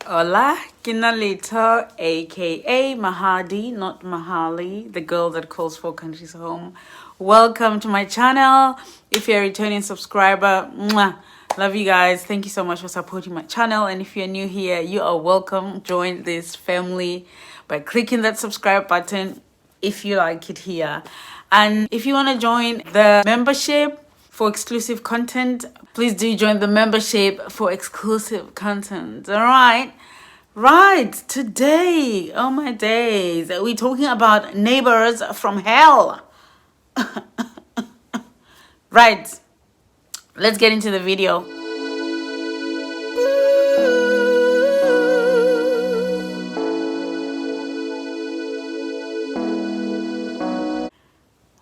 Hola, Kinalito, aka Mahadi, not Mahali, the girl that calls 4 countries home. Welcome to my channel. If you're a returning subscriber, mwah, love you guys. Thank you so much for supporting my channel. And if you're new here, you are welcome. Join this family by clicking that subscribe button if you like it here. And if you want to join the membership for exclusive content, please do join the membership for exclusive content. All right. Right. Today, oh my days, we're talking about neighbors from hell. Right. Let's get into the video.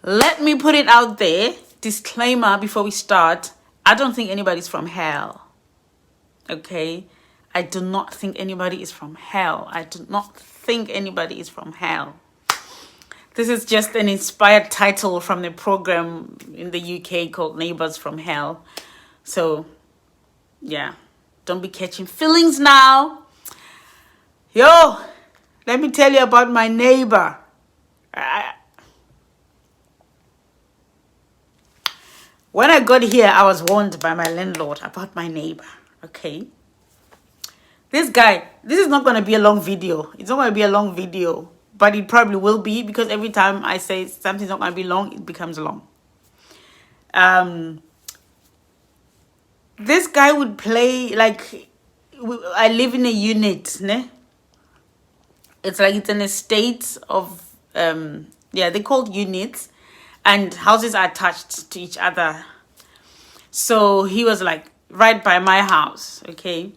Let me put it out there. Disclaimer before we start. I don't think anybody's from hell. Okay? I do not think anybody is from hell. I do not think anybody is from hell. This is just an inspired title from the program in the UK called Neighbours from Hell. So, yeah. Don't be catching feelings now. Yo, let me tell you about my neighbor. When I got here, I was warned by my landlord about my neighbor. Okay? This guy, this is not going to be a long video. It's not going to be a long video. But it probably will be, because every time I say something's not going to be long, it becomes long. This guy would play, like, I live in a unit, ne? It's like it's an estate of, they're called units. And houses are attached to each other. So he was like right by my house, okay?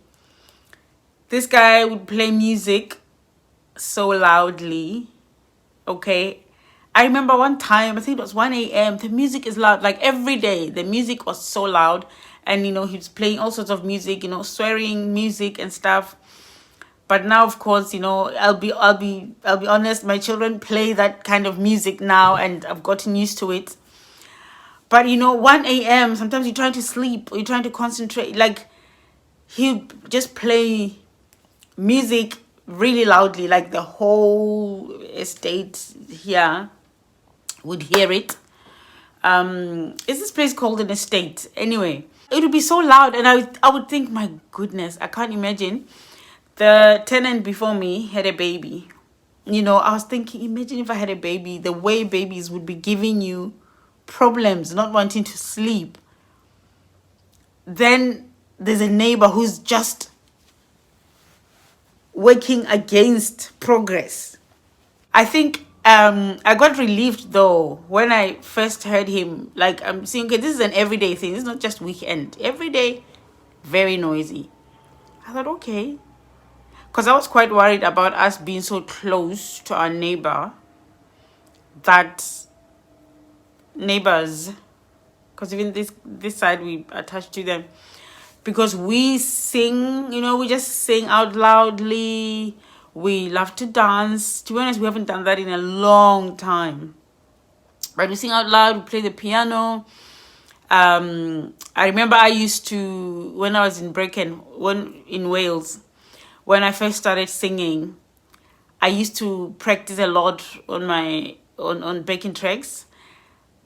This guy would play music so loudly, okay? I remember one time, I think it was 1 a.m. The music is loud, like every day. The music was so loud. And, he was playing all sorts of music, swearing music and stuff. But now, of course, I'll be honest. My children play that kind of music now, and I've gotten used to it. But 1 a.m. sometimes you're trying to sleep, or you're trying to concentrate. Like, he'd just play music really loudly, like the whole estate here would hear it. Is this place called an estate? Anyway, it would be so loud, and I would think, my goodness, I can't imagine. The tenant before me had a baby. I was thinking, imagine if I had a baby, the way babies would be giving you problems, not wanting to sleep. Then there's a neighbor who's just working against progress. I think I got relieved, though, when I first heard him. Like, I'm saying, okay, this is an everyday thing. It's not just weekend. Every day, very noisy. I thought, okay. Because I was quite worried about us being so close to our neighbor, that neighbors, because even this side we attached to them, because we sing, we just sing out loudly. We love to dance. To be honest, we haven't done that in a long time. But we sing out loud, we play the piano. I remember I used to, when I was in Brecon, in Wales, when I first started singing, I used to practice a lot on backing tracks.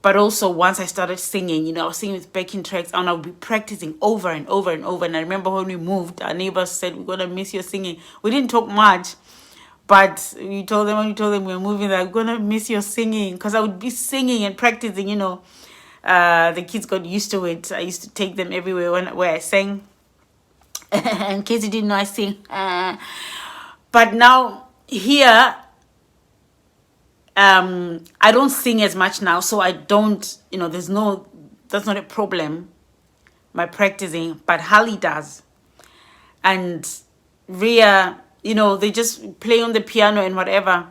But also once I started singing, I was singing with backing tracks, and I would be practicing over and over and over. And I remember when we moved, our neighbors said, "We're gonna miss your singing." We didn't talk much, but when we told them we were moving, that we're gonna miss your singing, because I would be singing and practicing. The kids got used to it. I used to take them everywhere where I sang. In case you didn't know, I sing. But now here, I don't sing as much now, so I don't, that's not a problem, my practicing. But Holly does. And Rhea, they just play on the piano and whatever.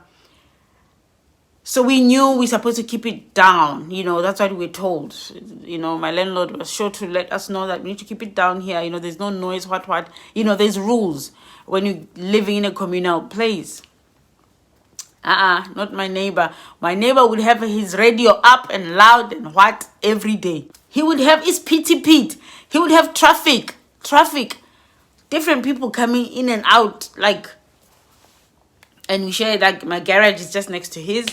So we knew we're supposed to keep it down. That's what we were told. My landlord was sure to let us know that we need to keep it down here. There's no noise, what. There's rules when you're living in a communal place. Not my neighbor. My neighbor would have his radio up and loud and every day. He would have his Pete. He would have traffic. different people coming in and out, like, and we share, like, my garage is just next to his.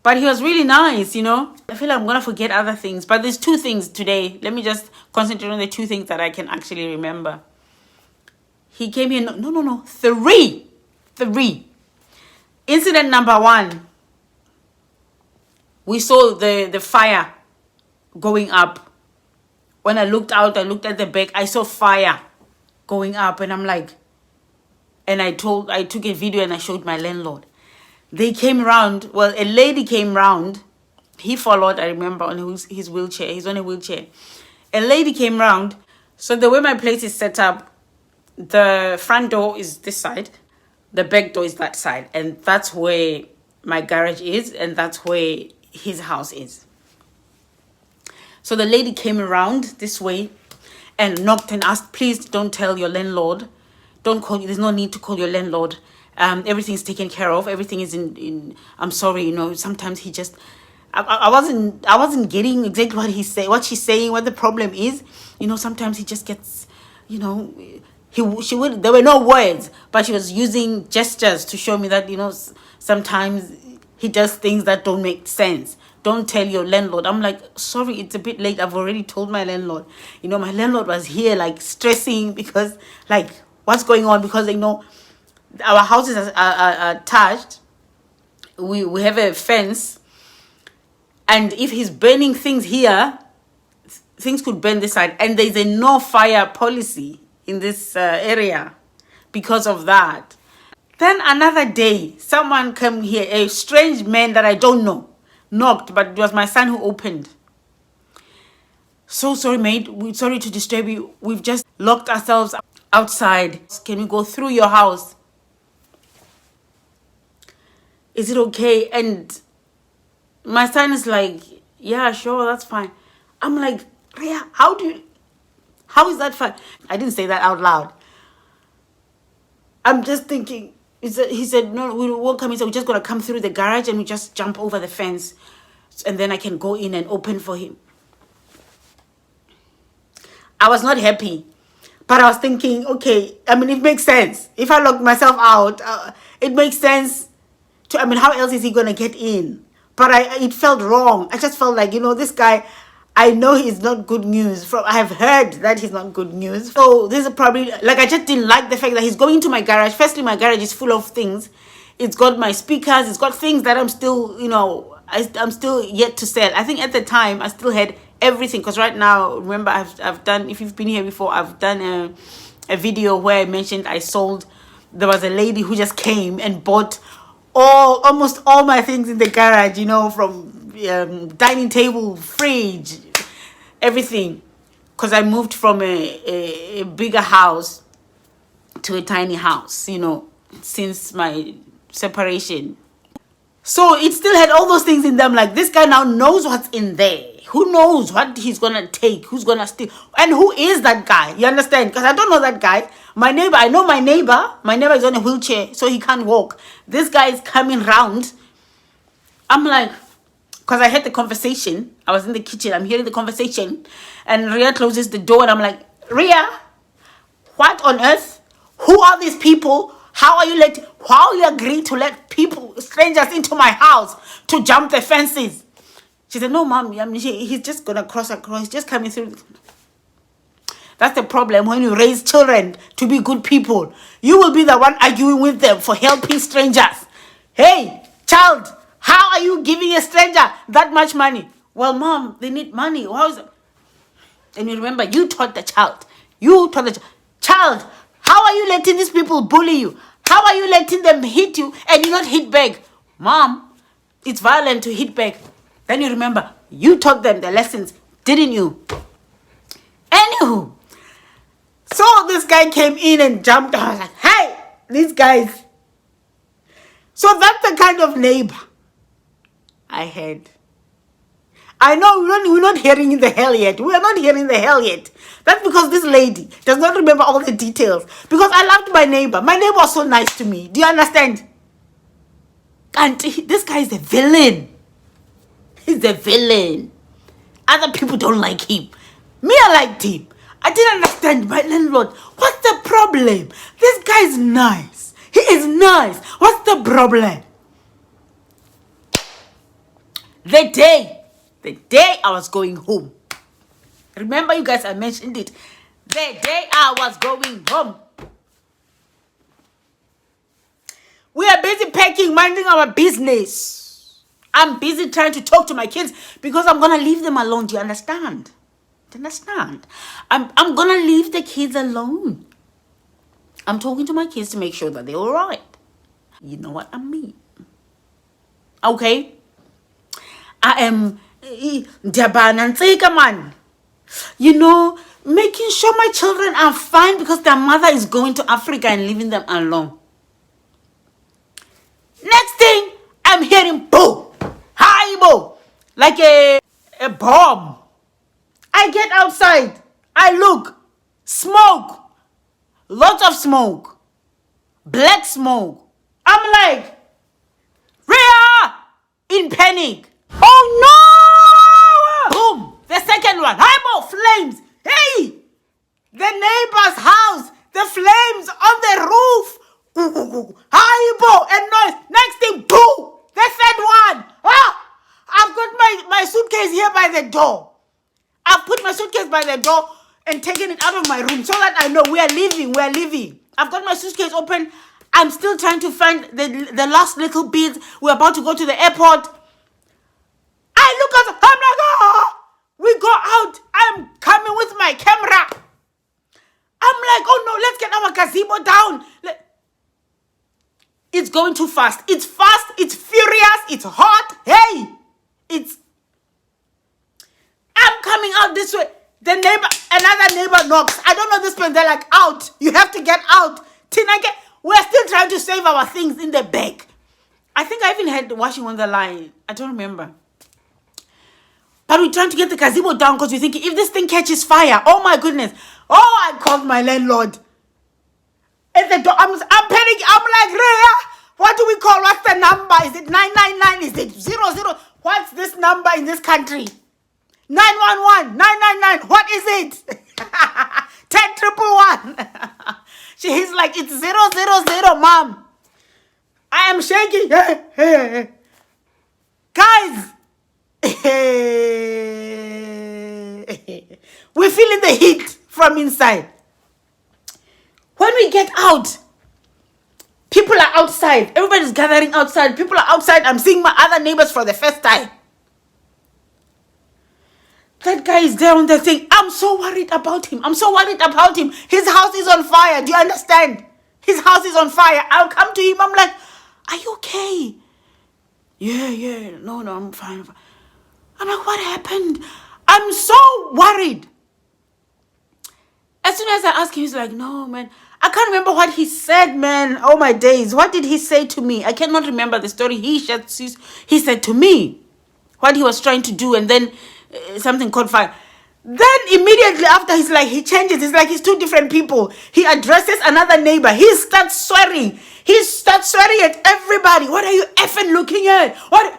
But he was really nice, you know. I feel like I'm gonna forget other things, but there's 2 things today. Let me just concentrate on the 2 things that I can actually remember. He came here, no, 3. Incident number 1. We saw the fire going up. When I looked out, I looked at the back, I saw fire going up, and I'm like, and I took a video and I showed my landlord. They came round. Well, a lady came round. He followed, I remember, on his wheelchair. He's on a wheelchair. A lady came round. So the way my place is set up, the front door is this side. The back door is that side. And that's where my garage is. And that's where his house is. So the lady came around this way and knocked and asked, please don't tell your landlord. Don't call. There's no need to call your landlord. Everything's taken care of. Everything is in. I'm sorry, you know. Sometimes he just. I wasn't getting exactly what she's saying, what the problem is. You know, sometimes he just gets. You know, she would. There were no words, but she was using gestures to show me that, you know, sometimes he does things that don't make sense. Don't tell your landlord. I'm like, sorry, it's a bit late. I've already told my landlord. You know, my landlord was here, like, stressing because, like, what's going on? Because, you know, our houses are attached. We have a fence, and if he's burning things here, things could burn this side, and there's a no fire policy in this area because of that. Then another day, someone came here, a strange man that I don't know, knocked, but it was my son who opened. So sorry, mate. We're sorry to disturb you. We've just locked ourselves outside. Can we go through your house? Is it okay? And my son is like, yeah, sure, that's fine. I'm like, Rhea, how is that fine? I didn't say that out loud. I'm just thinking, he said, no, we won't come in. So we're just going to come through the garage and we just jump over the fence. And then I can go in and open for him. I was not happy. But I was thinking, okay, I mean, it makes sense. If I locked myself out, it makes sense. I mean, how else is he going to get in? But it felt wrong. I just felt like, you know, this guy, I know he's not good news. I have heard that he's not good news. So this is probably, like, I just didn't like the fact that he's going into my garage. Firstly, my garage is full of things. It's got my speakers. It's got things that I'm still, you know, I'm still yet to sell. I think at the time, I still had everything. Because right now, remember, I've done, if you've been here before, I've done a video where I mentioned I sold. There was a lady who just came and bought almost all my things in the garage, you know, from dining table, fridge, everything. Because I moved from a bigger house to a tiny house, you know, since my separation. So it still had all those things in them. Like, this guy now knows what's in there. Who knows what he's going to take, who's going to steal. And who is that guy? You understand? Because I don't know that guy. My neighbor, I know my neighbor. My neighbor is on a wheelchair, so he can't walk. This guy is coming round. I'm like, because I heard the conversation. I was in the kitchen. I'm hearing the conversation. And Rhea closes the door. And I'm like, Rhea, what on earth? Who are these people? How are you agreeing to let strangers into my house to jump the fences? She said, no, mom, I mean, he's just going to cross across. He's just coming through. That's the problem when you raise children to be good people. You will be the one arguing with them for helping strangers. Hey, child, how are you giving a stranger that much money? Well, mom, they need money. How is it? And you remember, you taught the child. Child, how are you letting these people bully you? How are you letting them hit you and you not hit back? Mom, it's violent to hit back. Then you remember, you taught them the lessons, didn't you? Anywho, so this guy came in and jumped. I was like, hey, these guys. So that's the kind of neighbor I had. I know we're not hearing the hell yet. We are not hearing the hell yet. That's because this lady does not remember all the details. Because I loved my neighbor. My neighbor was so nice to me. Do you understand? And this guy is a villain. He's a villain. Other people don't like him. Me, I liked him. I didn't understand my landlord. What's the problem? This guy is nice. He is nice. What's the problem? The day I was going home. Remember, you guys, I mentioned it. The day I was going home. We are busy packing, minding our business. I'm busy trying to talk to my kids because I'm going to leave them alone. Do you understand? Do you understand? I'm going to leave the kids alone. I'm talking to my kids to make sure that they're all right. You know what I mean? Okay? I am man. You know, making sure my children are fine because their mother is going to Africa and leaving them alone. Next thing, I'm hearing boom, hi bo, like a bomb. I get outside, I look, smoke, lots of smoke, black smoke. I'm like, Rhea, in panic. Oh no! Boom, the second one, hi bo, flames. Hey, the neighbor's house, the flames on the roof. Hi-bo and noise. Next thing, boo. The third one. I've got my suitcase here by the door. I've put my suitcase by the door and taken it out of my room so that I know we are leaving. I've got my suitcase open. I'm still trying to find the last little bits. We're about to go to the airport. I look at, I'm like, we go out. I'm coming with my camera. I'm like, oh no, let's get our gazebo down. It's going too fast. It's fast. It's furious. It's hot. Hey, I'm coming out this way. Another neighbor knocks. I don't know this person. They're like, out. You have to get out. We're still trying to save our things in the bag. I think I even had washing on the line. I don't remember. But we're trying to get the gazebo down because we're thinking, if this thing catches fire, oh my goodness. Oh, I called my landlord. At the door, I'm panicking. I'm like, Rhea, what do we call? What's the number? Is it 999? Is it 00? What's this number in this country? 911, 999. What is it? 10,111. He's like, it's 000, mom. I am shaking. Guys, we're feeling the heat from inside. When we get out, people are outside. Everybody's gathering outside. People are outside. I'm seeing my other neighbors for the first time. That guy is there on the thing. I'm so worried about him. His house is on fire. Do you understand? His house is on fire. I'll come to him. I'm like, are you okay? Yeah. No, I'm fine. I'm like, what happened? I'm so worried. As soon as I ask him, he's like, no, man. I can't remember what he said, man. Oh, my days. What did he say to me? I cannot remember the story he said to me. What he was trying to do, and then something caught fire. Then immediately after, he changes. It's like he's two different people. He addresses another neighbor. He starts swearing. At everybody. What are you effing looking at? What?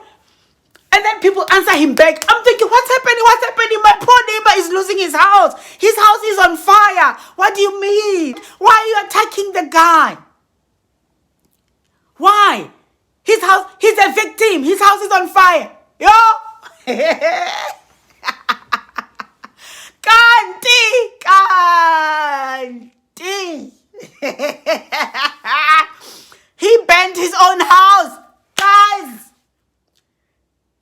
And then people answer him back. I'm thinking, what's happening? My poor neighbor is losing his house. His house is on fire. What do you mean? Why are you attacking the guy? Why? His house, he's a victim. His house is on fire. Yo! Kanti. He burned his own house. Guys.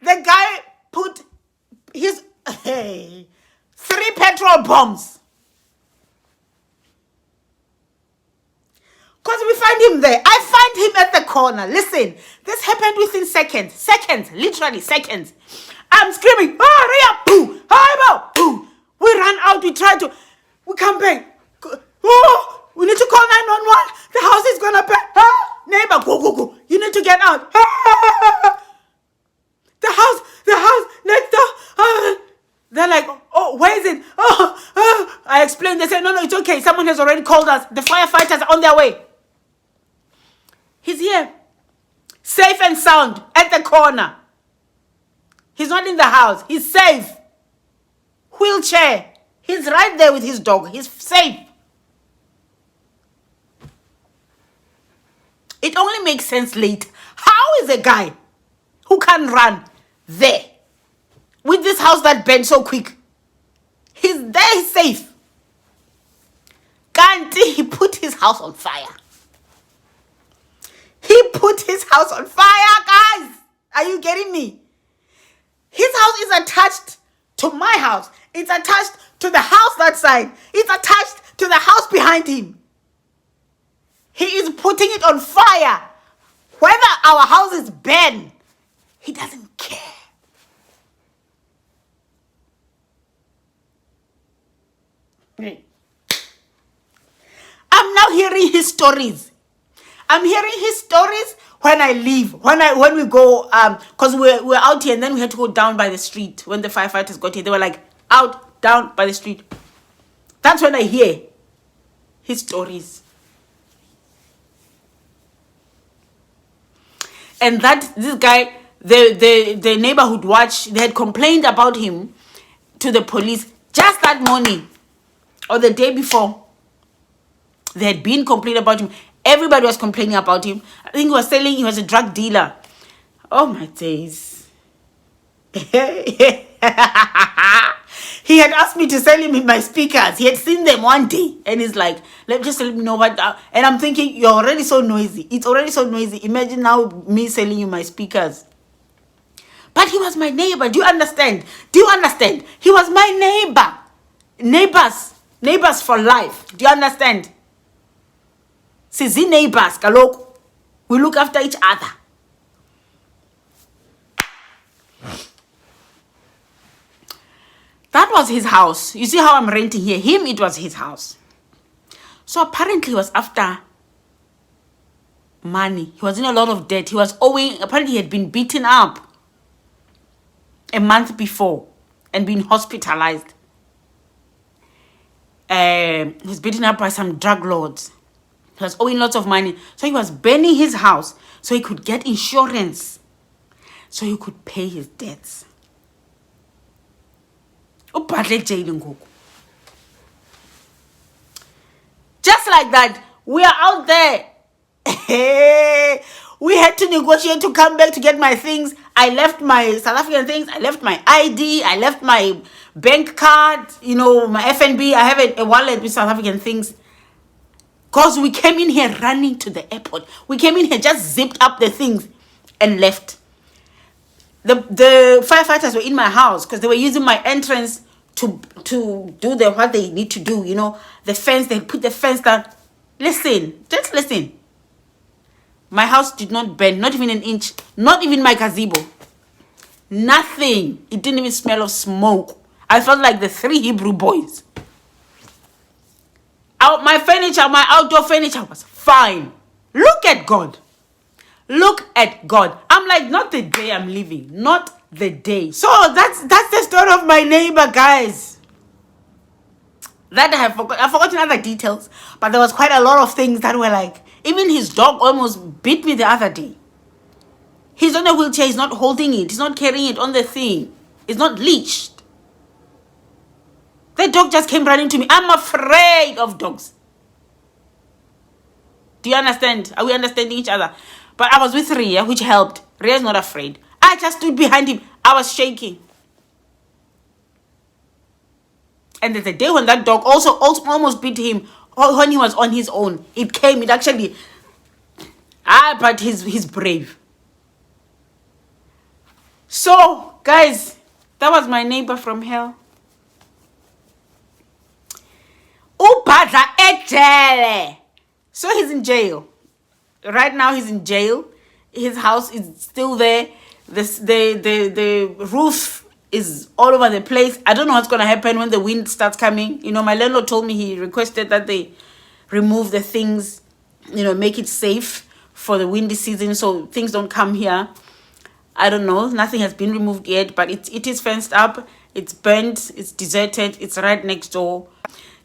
The guy put his 3 petrol bombs. Because we find him there. I find him at the corner. Listen, this happened within seconds, literally seconds. I'm screaming, Rhea, boo, hi, boo. We run out, we come back. Oh, we need to call 911. The house is gonna burn. Neighbor, go. You need to get out. The house next door. They're like, oh, where is it? I explained. They said, no, it's okay. Someone has already called us. The firefighters are on their way. He's here. Safe and sound at the corner. He's not in the house. He's safe. Wheelchair. He's right there with his dog. He's safe. It only makes sense later. How is a guy who can run there with this house that burned so quick? He's there, he's safe. Kanti, he put his house on fire. He put his house on fire, guys. Are you getting me? His house is attached to my house. It's attached to the house that side. It's attached to the house behind him. He is putting it on fire. Whether our house is burned, he doesn't care. I'm now hearing his stories. I'm hearing his stories when I leave. When we go, because we're out here and then we had to go down by the street. When the firefighters got here, they were like, out, down by the street. That's when I hear his stories. And that this guy, the neighborhood watch, they had complained about him to the police just that morning or the day before. They had been complaining about him. Everybody was complaining about him. I think he was a drug dealer. Oh my days. He had asked me to sell him my speakers. He had seen them one day. And he's like, let me know what. And I'm thinking, you're already so noisy. It's already so noisy. Imagine now me selling you my speakers. But he was my neighbor. Do you understand? Do you understand? He was my neighbor. Neighbors for life. Do you understand? See, neighbors, kalok. We look after each other. That was his house. You see how I'm renting here? Him, it was his house. So apparently he was after money. He was in a lot of debt. He was owing. Apparently he had been beaten up a month before and been hospitalized. He was beaten up by some drug lords. He was owing lots of money. So he was burning his house so he could get insurance. So he could pay his debts. Just like that, we are out there. We had to negotiate to come back to get my things. I left my South African things. I left my ID. I left my bank card. You know, my FNB. I have a wallet with South African things. Because we came in here running to the airport. We came in here, just zipped up the things and left. The firefighters were in my house because they were using my entrance to do what they need to do. You know, the fence, they put the fence down. Listen, just listen. My house did not burn, not even an inch, not even my gazebo. Nothing. It didn't even smell of smoke. I felt like the 3 Hebrew boys. My furniture, my outdoor furniture was fine. Look at God. Look at God. I'm like, not the day I'm leaving. Not the day. So that's the story of my neighbor, guys. That I've forgotten other details. But there was quite a lot of things that were like, even his dog almost bit me the other day. He's on a wheelchair. He's not holding it. He's not carrying it on the thing. It's not leashed. The dog just came running to me. I'm afraid of dogs. Do you understand? Are we understanding each other? But I was with Ria, which helped. Ria's not afraid. I just stood behind him. I was shaking. And there's a day when that dog also almost beat him when he was on his own. It came. It actually... but he's brave. So, guys, that was my neighbor from hell. Ubadla ejele. So he's in jail. Right now he's in jail. His house is still there. The roof is all over the place. I don't know what's going to happen when the wind starts coming. You know, my landlord told me he requested that they remove the things, you know, make it safe for the windy season so things don't come here. I don't know. Nothing has been removed yet, but it is fenced up. It's burnt. It's deserted. It's right next door.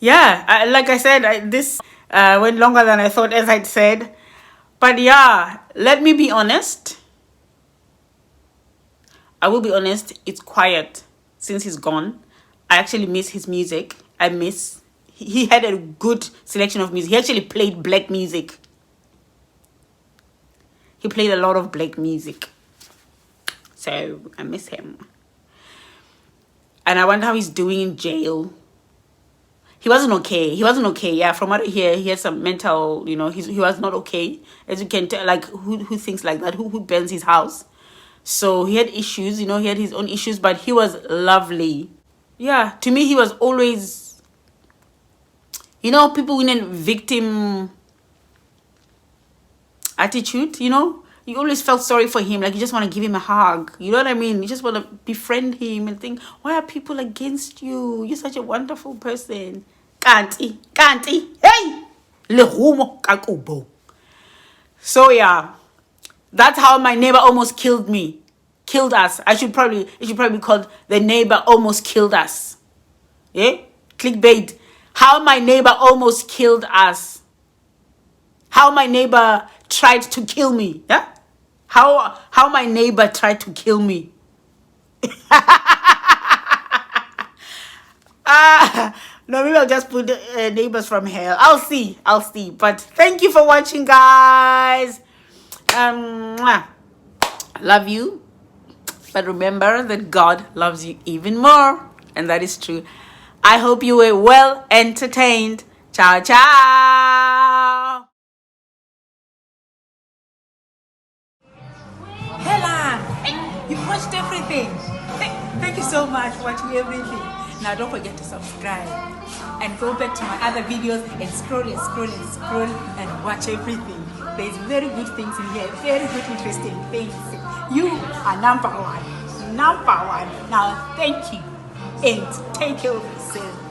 Yeah, like I said, this went longer than I thought, as I'd said. But yeah, let me be honest. I will be honest, it's quiet since he's gone. I actually miss his music. I miss. He had a good selection of music. He actually played black music. He played a lot of black music. So I miss him. And I wonder how he's doing in jail. He wasn't okay. Yeah, from what I hear, he had some mental, he was not okay. As you can tell, like, who thinks like that? Who burns his house? So he had issues, he had his own issues, but he was lovely. Yeah, to me, he was always, people in a victim attitude, You always felt sorry for him. Like, you just want to give him a hug. You know what I mean? You just want to befriend him and think, why are people against you? You're such a wonderful person. Kanti, hey! Lehumo kakubo. So, yeah. That's how my neighbor almost killed me. Killed us. It should probably be called The Neighbor Almost Killed Us. Yeah? Clickbait. How my neighbor almost killed us. How my neighbor tried to kill me. Yeah? How my neighbor tried to kill me. No, maybe I'll just put Neighbors from Hell. I'll see. But thank you for watching, guys. Love you. But remember that God loves you even more. And that is true. I hope you were well entertained. Ciao, ciao. Hella, you've watched everything. Thank you so much for watching everything. Now don't forget to subscribe and go back to my other videos and scroll and watch everything. There's very good things in here, very good interesting things. You are number one. Now thank you and take care of yourself.